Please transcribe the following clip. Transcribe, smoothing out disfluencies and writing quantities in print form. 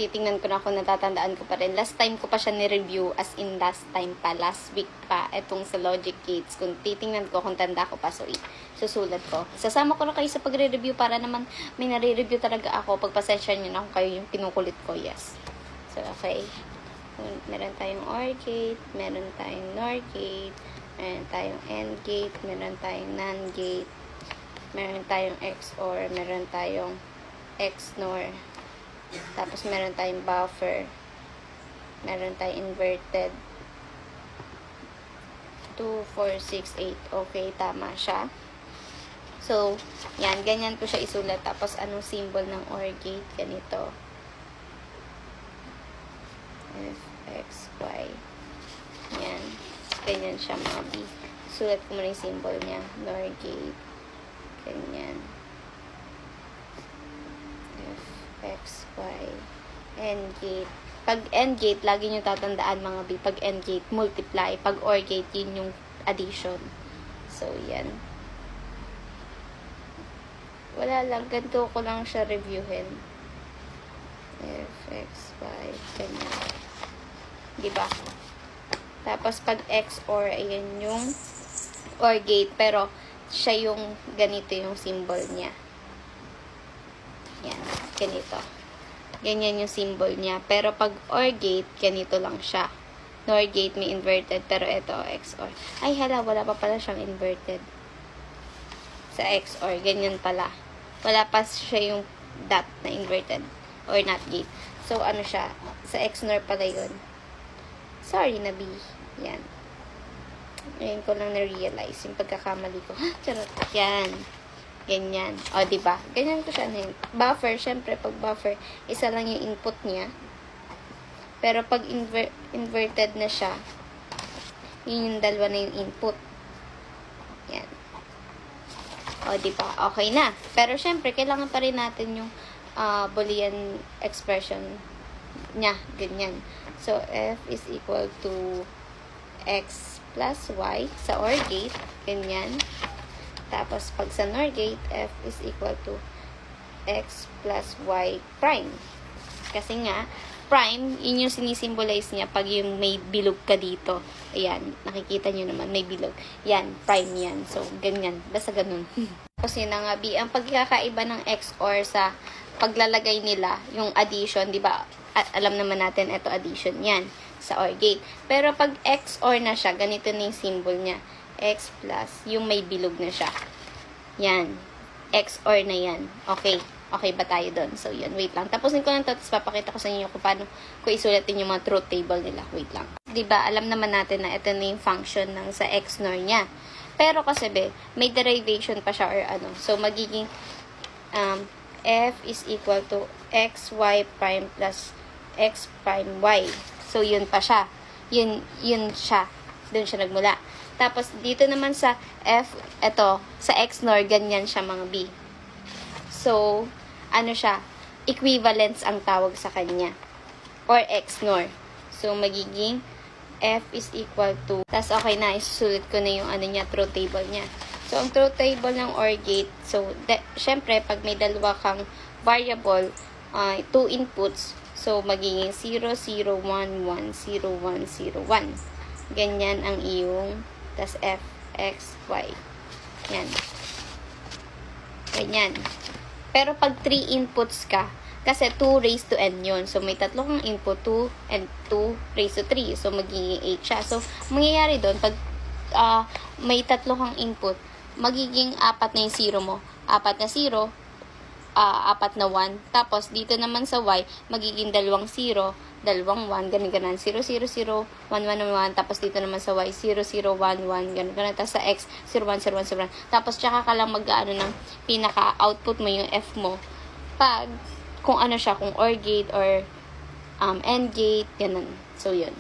titingnan ko na kung natatandaan ko pa rin. Last time ko pa siya ni-review, as in last time pa, last week pa, etong sa Logic Gates. Kung titingnan ko, kung tanda ko pa, so susulat ko. Sasama ko na kayo sa pagre-review para naman may nare-review talaga ako. Pagpasensya nyo na kung kayo yung kinukulit ko, yes. So, okay. Meron tayong OR gate, meron tayong NOR gate, meron tayong AND gate, meron tayong NAND gate, meron tayong XOR, meron tayong XNOR, tapos meron tayong buffer, meron tayong inverted, 2, 4, 6, 8, okay, tama siya. So, yan, ganyan ko siya isulat. Tapos, anong symbol ng OR gate? Ganito. F, X, Y. Yan. Ganyan siya, mga B. Sulat ko muna yung symbol niya. NOR gate. Ganyan. F, X, Y. AND gate. Pag AND gate, lagi nyo tatandaan, mga B. Pag AND gate, multiply. Pag OR gate, yun yung addition. So, yan. Wala lang. Ganito ko lang siya reviewin. F, X, Y. Ganyan. Diba? Tapos, pag XOR, ayan yung OR gate. Pero, siya yung ganito yung symbol niya. Yan. Ganito. Ganyan yung symbol niya. Pero, pag OR gate, ganito lang siya. NOR gate, may inverted. Pero, ito, XOR. Ay, hala, wala pa pala siyang inverted. Sa XOR, ganyan pala. Wala pa siya yung dot na inverted. Or not gate. So, ano siya? Sa XNOR pala yun. Sorry na, B. Yan. Ngayon ko lang na-realize yung pagkakamali ko. Charot. Yan. Ganyan. O, diba? Ganyan ko siya na yun. Buffer, syempre, pag buffer, isa lang yung input niya. Pero pag inverted na siya, yun yung dalawa na yung input. Yan. O, diba? Okay na. Pero, syempre, kailangan pa rin natin yung Boolean expression niya. Ganyan. So, F is equal to X plus Y sa OR gate. Ganyan. Tapos, pag sa NOR gate, F is equal to X plus Y prime. Kasi nga, prime, yun yung sinisimbolize niya pag yung may bilog ka dito. Ayan, nakikita nyo naman, may bilog. Yan, prime yan. So, ganyan. Basta ganun. Kasi na nga, B, ang pagkakaiba ng XOR sa paglalagay nila, yung addition, di ba? Alam naman natin, ito addition yan sa OR gate. Pero pag XOR na siya, ganito na yung symbol niya. X plus, yung may bilog na siya. Yan. XOR na yan. Okay. Okay ba tayo doon? So, yun. Wait lang. Tapusin ko lang ito, tapos papakita ko sa inyo kung paano ko isulatin yung mga truth table nila. Wait lang. Diba, alam naman natin na ito na yung function ng sa XNOR niya. Pero kasi, may derivation pa siya or ano. So, magiging F is equal to XY prime plus X prime Y. So, yun pa siya. Yun siya. Doon siya nagmula. Tapos, dito naman sa F, ito, sa XNOR, ganyan siya, mga B. So, ano siya? Equivalence ang tawag sa kanya. Or XNOR. So, magiging F is equal to, tas okay na, isusulit ko na yung ano niya, truth table niya. So, ang truth table ng OR gate, so, syempre, pag may dalawa kang variable, 2 inputs, so, magiging 0, 0, 1, 1, 0, 1, 0, 1. Ganyan ang iyong, tas F, X, Y. Yan. Ganyan. Pero pag 3 inputs ka, kasi 2 raised to n yun. So, may tatlo kang input, 2 and 2 raised to 3. So, magiging 8 siya. So, mangyayari doon, pag may tatlo kang input, magiging 4 na yung 0 mo. 4 na 0, 4 na 1. Tapos, dito naman sa Y, magiging 2 0, 2 1, ganun, 0, 0, 0, 1, 1, 1. Tapos, dito naman sa Y, 0, 0, 1, 1, ganun. Tapos, sa X, 0, 1, 0, 1, 0, 1. Tapos, tsaka ka lang mag-ano ng pinaka-output mo, yung F mo. Pag, kung ano siya, kung OR gate or AND gate, ganun. So, yun.